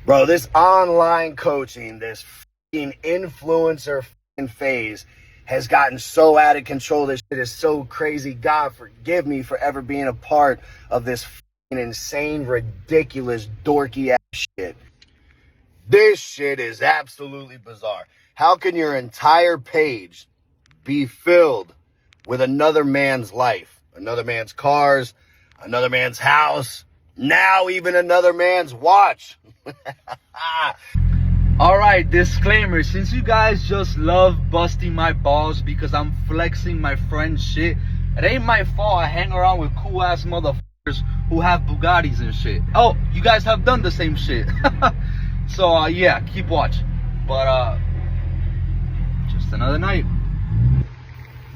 Bro, this online coaching, this fucking influencer fucking phase has gotten so out of control. This shit is so crazy. God forgive me for ever being a part of this fucking insane, ridiculous, dorky ass shit. This shit is absolutely bizarre. How can your entire page be filled with another man's life, another man's cars, another man's house, now even another man's watch? Alright, disclaimer, since you guys just love busting my balls because I'm flexing my friend's shit, it ain't my fault I hang around with cool ass motherfuckers who have Bugattis and shit. Oh, you guys have done the same shit. So yeah, keep watching. But just another night.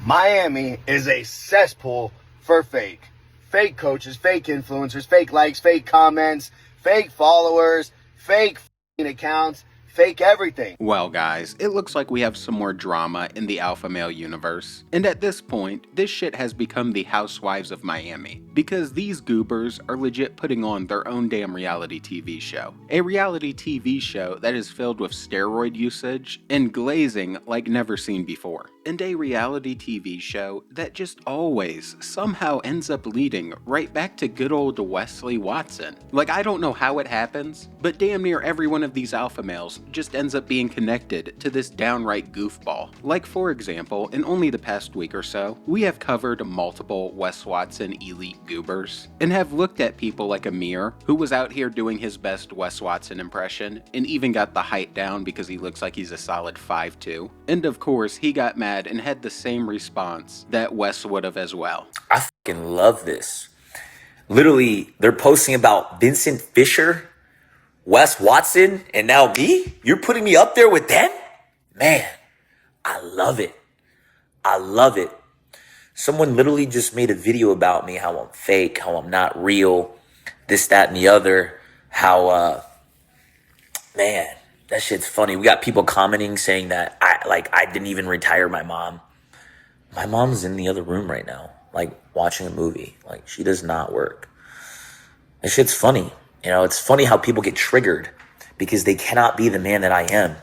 Miami is a cesspool for fake. Fake coaches, fake influencers, fake likes, fake comments, fake followers, fake accounts, fake everything. Well guys, it looks like we have some more drama in the alpha male universe. And at this point, this shit has become the Housewives of Miami. Because these goobers are legit putting on their own damn reality TV show. A reality TV show that is filled with steroid usage and glazing like never seen before. And a reality TV show that just always somehow ends up leading right back to good old Wesley Watson. Like, I don't know how it happens, but damn near every one of these alpha males just ends up being connected to this downright goofball. Like, for example, in only the past week or so, we have covered multiple Wes Watson elite goobers, and have looked at people like Amir, who was out here doing his best Wes Watson impression, and even got the height down because he looks like he's a solid 5'2". And of course, he got mad and had the same response that Wes would have as well. I fucking love this. Literally, they're posting about Vincent Fisher, Wes Watson, and now me? You're putting me up there with them? Man, I love it. I love it. Someone literally just made a video about me, how I'm fake, how I'm not real, this, that, and the other. How, man, that shit's funny. We got people commenting saying that I didn't even retire my mom. My mom's in the other room right now, like watching a movie. Like, she does not work. That shit's funny. You know, it's funny how people get triggered because they cannot be the man that I am.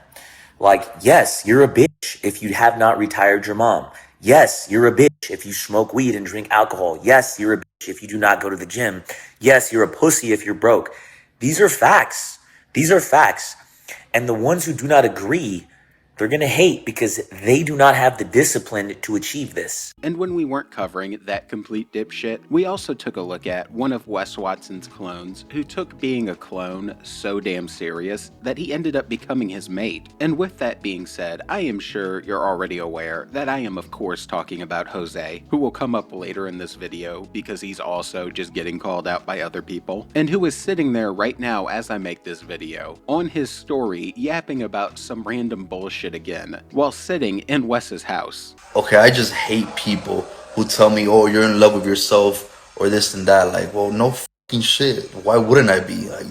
Like, yes, you're a bitch if you have not retired your mom. Yes, you're a bitch if you smoke weed and drink alcohol. Yes, you're a bitch if you do not go to the gym. Yes, you're a pussy if you're broke. These are facts. These are facts. And the ones who do not agree, they're going to hate because they do not have the discipline to achieve this. And when we weren't covering that complete dipshit, we also took a look at one of Wes Watson's clones who took being a clone so damn serious that he ended up becoming his mate. And with that being said, I am sure you're already aware that I am of course talking about Jose, who will come up later in this video because he's also just getting called out by other people, and who is sitting there right now as I make this video on his story yapping about some random bullshit again while sitting in Wes's house. Okay, I just hate people who tell me, oh, you're in love with yourself or this and that. Like, well, no fucking shit. Why wouldn't I be? Like,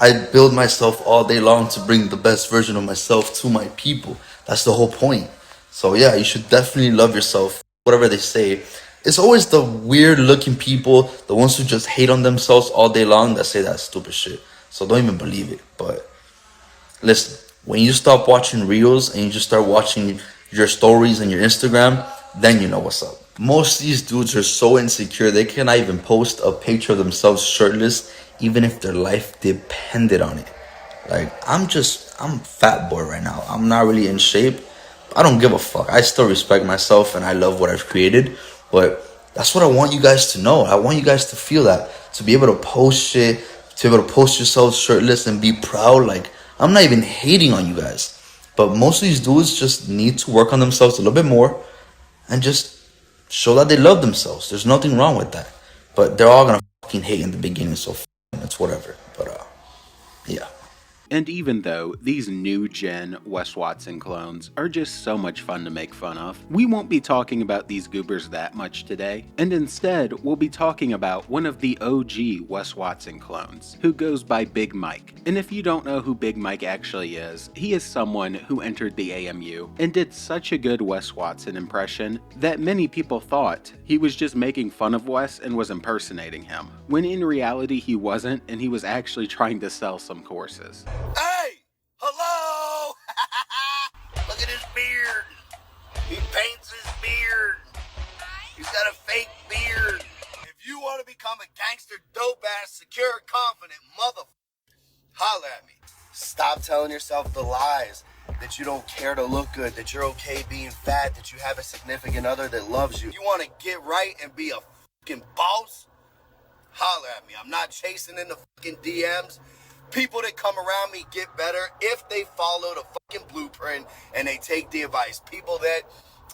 I build myself all day long to bring the best version of myself to my people. That's the whole point. So yeah, you should definitely love yourself. Whatever they say. It's always the weird looking people, the ones who just hate on themselves all day long, that say that stupid shit. So don't even believe it. But listen, when you stop watching reels and you just start watching your stories and your Instagram, then you know what's up. Most of these dudes are so insecure, they cannot even post a picture of themselves shirtless, even if their life depended on it. Like, I'm fat boy right now. I'm not really in shape. I don't give a fuck. I still respect myself and I love what I've created. But that's what I want you guys to know. I want you guys to feel that. To be able to post shit, to be able to post yourselves shirtless and be proud. Like, I'm not even hating on you guys. But most of these dudes just need to work on themselves a little bit more and just show that they love themselves. There's nothing wrong with that. But they're all gonna fucking hate in the beginning, so it's whatever. But yeah. And even though these new gen Wes Watson clones are just so much fun to make fun of, we won't be talking about these goobers that much today, and instead we'll be talking about one of the OG Wes Watson clones, who goes by Big Mike. And if you don't know who Big Mike actually is, he is someone who entered the AMU and did such a good Wes Watson impression that many people thought he was just making fun of Wes and was impersonating him, when in reality he wasn't, and he was actually trying to sell some courses. Hey! Hello! Look at his beard. He paints his beard. He's got a fake beard. If you want to become a gangster, dope-ass, secure, confident motherfucker, holla at me. Stop telling yourself the lies that you don't care to look good, that you're okay being fat, that you have a significant other that loves you. You want to get right and be a fucking boss? Holla at me. I'm not chasing in the fucking DMs. People that come around me get better if they follow the fucking blueprint and they take the advice. People that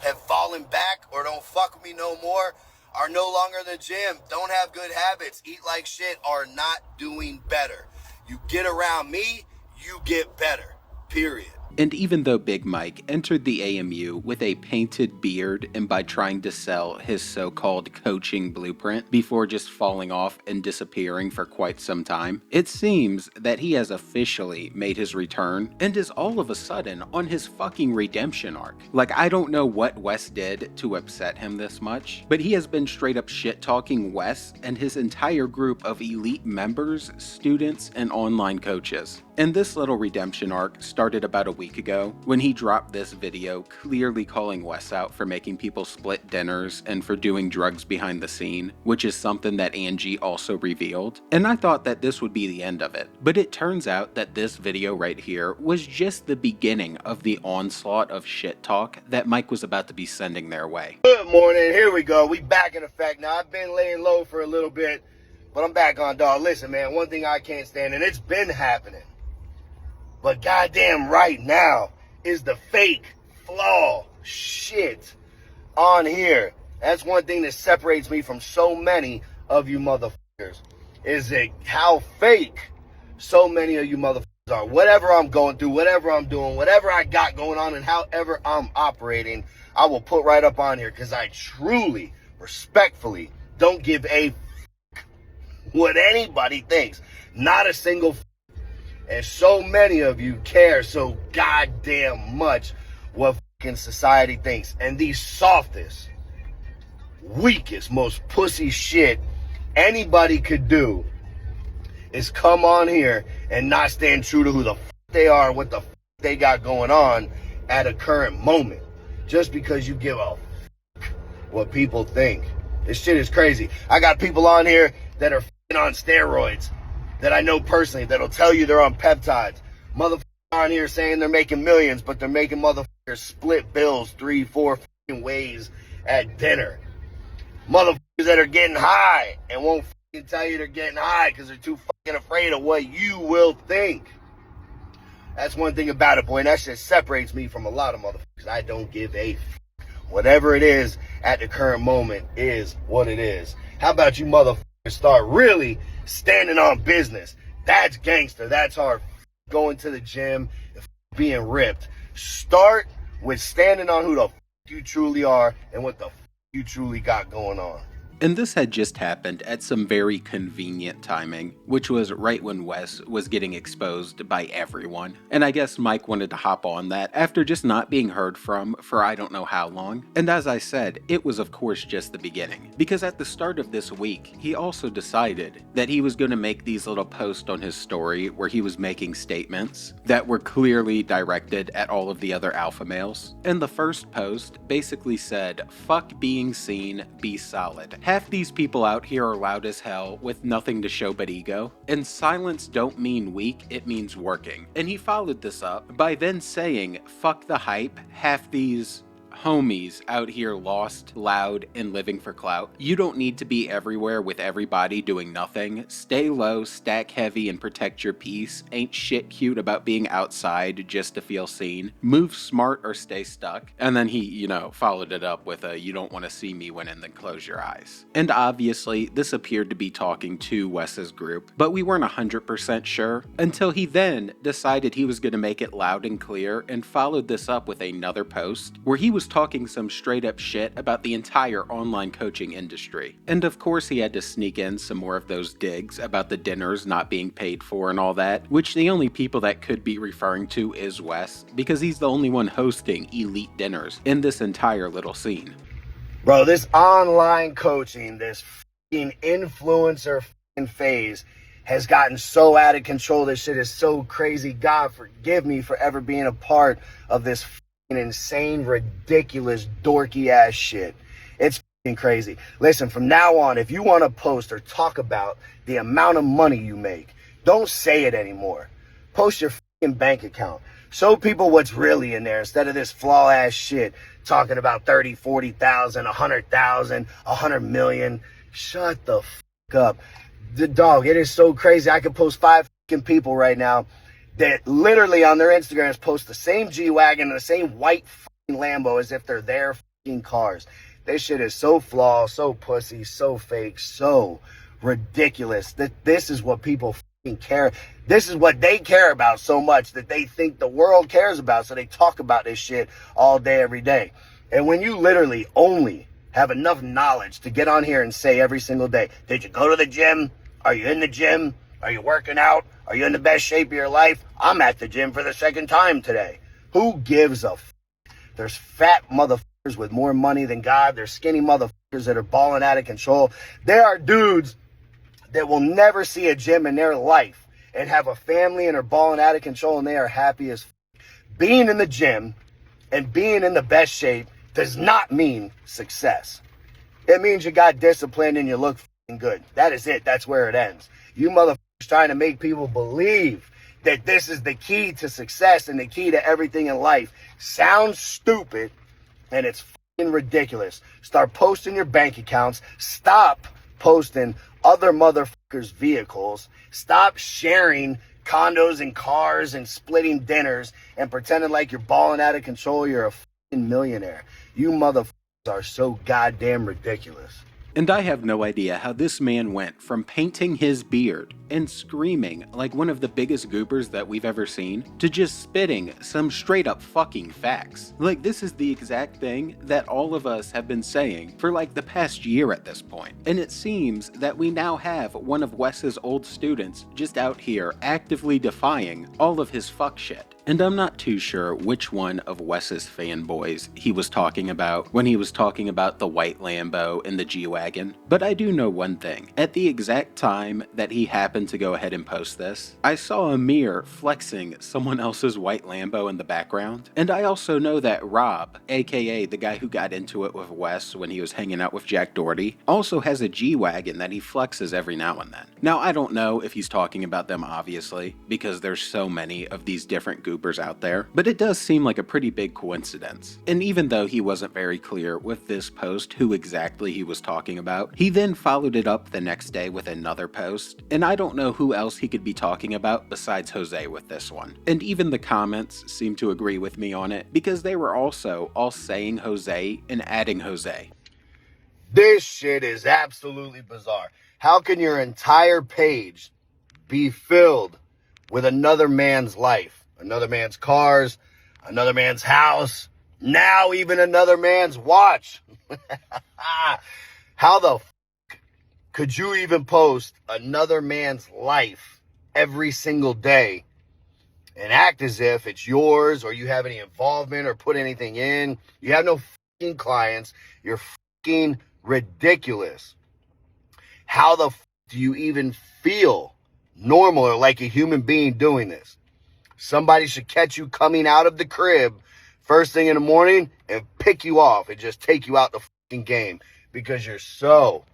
have fallen back or don't fuck with me no more are no longer in the gym, don't have good habits, eat like shit, are not doing better. You get around me, you get better. Period. And even though Big Mike entered the AMU with a painted beard and by trying to sell his so-called coaching blueprint before just falling off and disappearing for quite some time, it seems that he has officially made his return and is all of a sudden on his fucking redemption arc. Like, I don't know what Wes did to upset him this much, but he has been straight up shit-talking Wes and his entire group of elite members, students, and online coaches. And this little redemption arc started about a week ago when he dropped this video clearly calling Wes out for making people split dinners and for doing drugs behind the scene, which is something that Angie also revealed. And I thought that this would be the end of it, but it turns out that this video right here was just the beginning of the onslaught of shit talk that Mike was about to be sending their way. Good morning. Here we go. We back in effect now. I've been laying low for a little bit, but I'm back on, dog. Listen, man, one thing I can't stand, and it's been happening, but goddamn right now is the fake flaw shit on here. That's one thing that separates me from so many of you motherfuckers, is it how fake so many of you motherfuckers are. Whatever I'm going through, whatever I'm doing, whatever I got going on, and however I'm operating, I will put right up on here because I truly, respectfully don't give a what anybody thinks. Not a single. And so many of you care so goddamn much what fucking society thinks. And the softest, weakest, most pussy shit anybody could do is come on here and not stand true to who the fuck they are and what the fuck they got going on at a current moment. Just because you give a fuck what people think. This shit is crazy. I got people on here that are fucking on steroids that I know personally that'll tell you they're on peptides. Motherfuckers on here saying they're making millions, but they're making motherfuckers split bills 3-4 fucking ways at dinner. Motherfuckers that are getting high and won't fucking tell you they're getting high because they're too fucking afraid of what you will think. That's one thing about it, boy, and that shit separates me from a lot of motherfuckers. I don't give a fuck. Whatever it is at the current moment is what it is. How about you motherfuckers start really standing on business? That's gangster. That's hard. Going to the gym and being ripped. Start with standing on who the you truly are and what the you truly got going on. And this had just happened at some very convenient timing, which was right when Wes was getting exposed by everyone. And I guess Mike wanted to hop on that after just not being heard from for I don't know how long. And as I said, it was of course just the beginning. Because at the start of this week, he also decided that he was going to make these little posts on his story where he was making statements that were clearly directed at all of the other alpha males. And the first post basically said, "Fuck being seen, be solid. Half these people out here are loud as hell with nothing to show but ego, and silence don't mean weak, it means working." And he followed this up by then saying, "Fuck the hype, half these homies out here lost, loud, and living for clout. You don't need to be everywhere with everybody doing nothing. Stay low, stack heavy, and protect your peace. Ain't shit cute about being outside just to feel seen. Move smart or stay stuck." And then he, followed it up with a "you don't want to see me winning, then close your eyes." And obviously, this appeared to be talking to Wes's group, but we weren't 100% sure until he then decided he was going to make it loud and clear and followed this up with another post where he was was talking some straight up shit about the entire online coaching industry. And of course he had to sneak in some more of those digs about the dinners not being paid for and all that, which the only people that could be referring to is Wes, because he's the only one hosting elite dinners in this entire little scene. Bro, this online coaching, this fucking influencer phase has gotten so out of control. This shit is so crazy. God forgive me for ever being a part of this fucking insane, ridiculous, dorky ass shit. It's fucking crazy. Listen, from now on, if you want to post or talk about the amount of money you make, don't say it anymore. Post your fucking bank account. Show people what's really in there instead of this flaw ass shit talking about 30, 40,000, 100,000, 100 million. Shut the fuck up. The dog, it is so crazy. I could post 5 fucking people right now that literally on their Instagrams post the same G-Wagon and the same white fucking Lambo as if they're their fucking cars. This shit is so flawed, so pussy, so fake, so ridiculous that this is what people fucking care. This is what they care about so much that they think the world cares about, so they talk about this shit all day, every day. And when you literally only have enough knowledge to get on here and say every single day, did you go to the gym? Are you in the gym? Are you working out? Are you in the best shape of your life? I'm at the gym for the second time today. Who gives a f? There's fat motherfuckers with more money than God. There's skinny motherfuckers that are balling out of control. There are dudes that will never see a gym in their life and have a family and are balling out of control and they are happy as f. Being in the gym and being in the best shape does not mean success. It means you got discipline and you look f***ing good. That is it. That's where it ends. You motherfuckers trying to make people believe that this is the key to success and the key to everything in life sounds stupid, and it's f***ing ridiculous. Start posting your bank accounts. Stop posting other motherfuckers' vehicles. Stop sharing condos and cars and splitting dinners and pretending like you're balling out of control. You're a f***ing millionaire. You motherfuckers are so goddamn ridiculous. And I have no idea how this man went from painting his beard and screaming like one of the biggest goobers that we've ever seen to just spitting some straight up fucking facts. Like, this is the exact thing that all of us have been saying for like the past year at this point. And it seems that we now have one of Wes's old students just out here actively defying all of his fuck shit. And I'm not too sure which one of Wes's fanboys he was talking about when he was talking about the white Lambo and the G-Wagon, but I do know one thing. At the exact time that he happened to go ahead and post this, I saw a mirror flexing someone else's white Lambo in the background, and I also know that Rob, aka the guy who got into it with Wes when he was hanging out with Jack Doherty, also has a G-Wagon that he flexes every now and then. Now, I don't know if he's talking about them, obviously, because there's so many of these different goobers out there, but it does seem like a pretty big coincidence. And even though he wasn't very clear with this post who exactly he was talking about, he then followed it up the next day with another post, and I don't know who else he could be talking about besides Jose with this one. And even the comments seem to agree with me on it, because they were also all saying Jose and adding Jose. This shit is absolutely bizarre. How can your entire page be filled with another man's life? Another man's cars, another man's house, now even another man's watch. How the f*** could you even post another man's life every single day and act as if it's yours or you have any involvement or put anything in? You have no f***ing clients. You're f***ing ridiculous. How the f*** do you even feel normal or like a human being doing this? Somebody should catch you coming out of the crib first thing in the morning and pick you off and just take you out the fucking game because you're so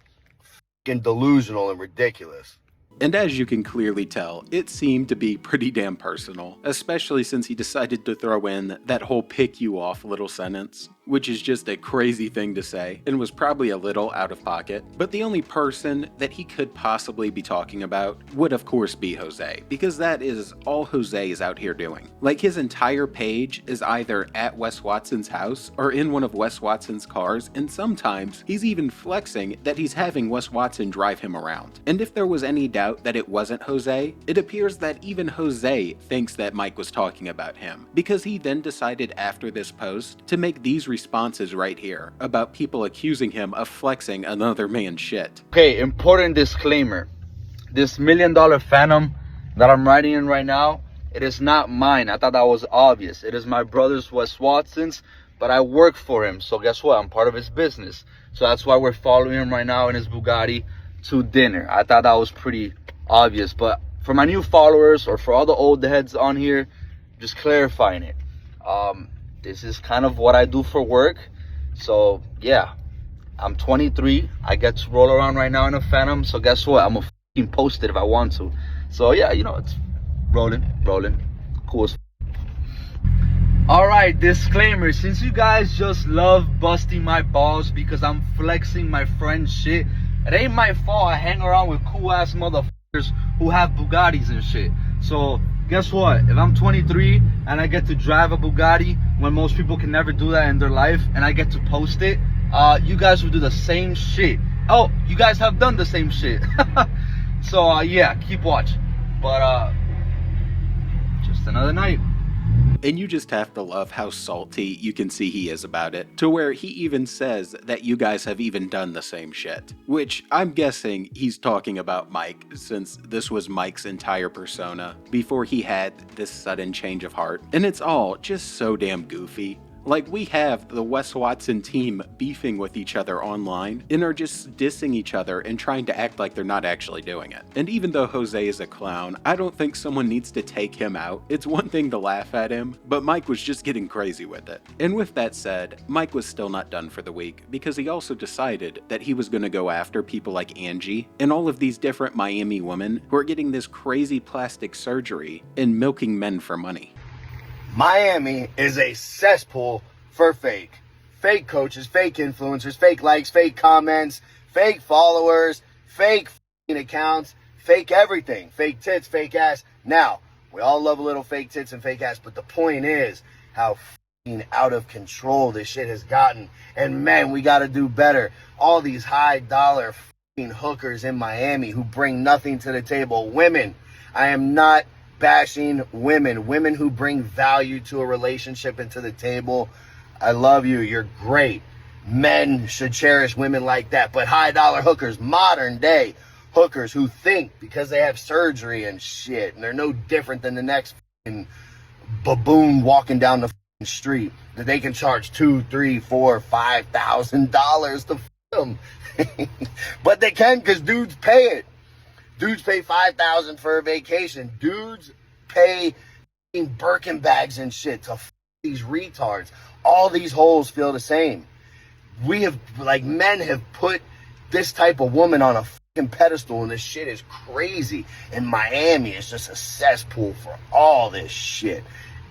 fucking delusional and ridiculous. And as you can clearly tell, it seemed to be pretty damn personal, especially since he decided to throw in that whole pick you off little sentence, which is just a crazy thing to say, and was probably a little out of pocket. But the only person that he could possibly be talking about would of course be Jose, because that is all Jose is out here doing. Like, his entire page is either at Wes Watson's house or in one of Wes Watson's cars, and sometimes he's even flexing that he's having Wes Watson drive him around. And if there was any doubt that it wasn't Jose, it appears that even Jose thinks that Mike was talking about him, because he then decided after this post to make these responses right here about people accusing him of flexing another man's shit. Okay, important disclaimer. This $1 million Phantom that I'm riding in right now, it is not mine. I thought that was obvious. It is my brother's, Wes Watson's, but I work for him. So guess what? I'm part of his business. So that's why we're following him right now in his Bugatti to dinner. I thought that was pretty obvious. But for my new followers or for all the old heads on here, just clarifying it. This is kind of what I do for work. So yeah, I'm 23. I get to roll around right now in a Phantom. So guess what? I'm a f***ing post it if I want to. So yeah, you know, it's rolling. Cool as Alright, disclaimer. Since you guys just love busting my balls because I'm flexing my friend's shit, it ain't my fault I hang around with cool ass motherfuckers who have Bugattis and shit. So guess what? If I'm 23 and I get to drive a Bugatti when most people can never do that in their life, and I get to post it, you guys will do the same shit. Oh, you guys have done the same shit. So yeah, keep watching. But just another night. And you just have to love how salty you can see he is about it, to where he even says that you guys have even done the same shit. Which I'm guessing he's talking about Mike, since this was Mike's entire persona before he had this sudden change of heart. And it's all just so damn goofy. Like, we have the Wes Watson team beefing with each other online and are just dissing each other and trying to act like they're not actually doing it. And even though Jose is a clown, I don't think someone needs to take him out. It's one thing to laugh at him, but Mike was just getting crazy with it. And with that said, Mike was still not done for the week, because he also decided that he was going to go after people like Angie and all of these different Miami women who are getting this crazy plastic surgery and milking men for money. Miami is a cesspool for fake coaches, fake influencers, fake likes, fake comments, fake followers, fake accounts, fake everything, fake tits, fake ass. Now, we all love a little fake tits and fake ass, but the point is how out of control this shit has gotten. And man, we got to do better. All these high dollar hookers in Miami who bring nothing to the table. Women, I am not bashing women who bring value to a relationship and to the table. I love you, you're great. Men should cherish women like that. But high dollar hookers, modern day hookers who think because they have surgery and shit, and they're no different than the next baboon walking down the street, that they can charge $2,000, $3,000, $4,000, $5,000 to them. But they can, because dudes pay it. Dudes pay $5,000 for a vacation. Dudes pay Birkin bags and shit to these retards. All these holes feel the same. We have, like, men have put this type of woman on a fucking pedestal, and this shit is crazy. And Miami is just a cesspool for all this shit.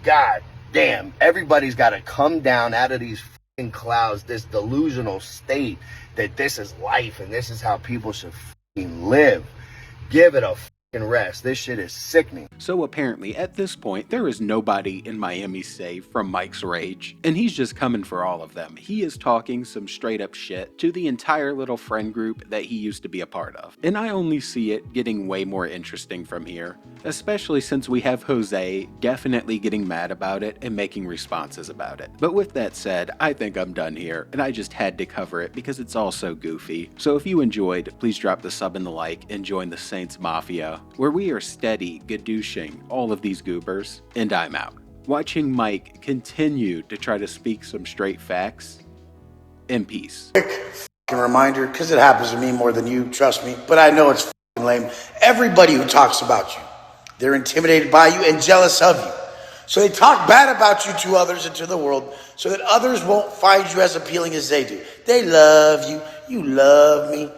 God damn, everybody's got to come down out of these fucking clouds, this delusional state that this is life and this is how people should fucking live. Give it a fucking rest. This shit is sickening. So apparently, at this point, there is nobody in Miami safe from Mike's rage, and he's just coming for all of them. He is talking some straight up shit to the entire little friend group that he used to be a part of. And I only see it getting way more interesting from here, especially since we have Jose definitely getting mad about it and making responses about it. But with that said, I think I'm done here, and I just had to cover it because it's all so goofy. So if you enjoyed, please drop the sub and the like and join the Saints Mafia, where we are steady gadooshing all of these goobers, and I'm out. Watching Mike continue to try to speak some straight facts, in peace. Reminder, because it happens to me more than you, trust me, but I know it's lame. Everybody who talks about you, they're intimidated by you and jealous of you. So they talk bad about you to others and to the world so that others won't find you as appealing as they do. They love you. You love me.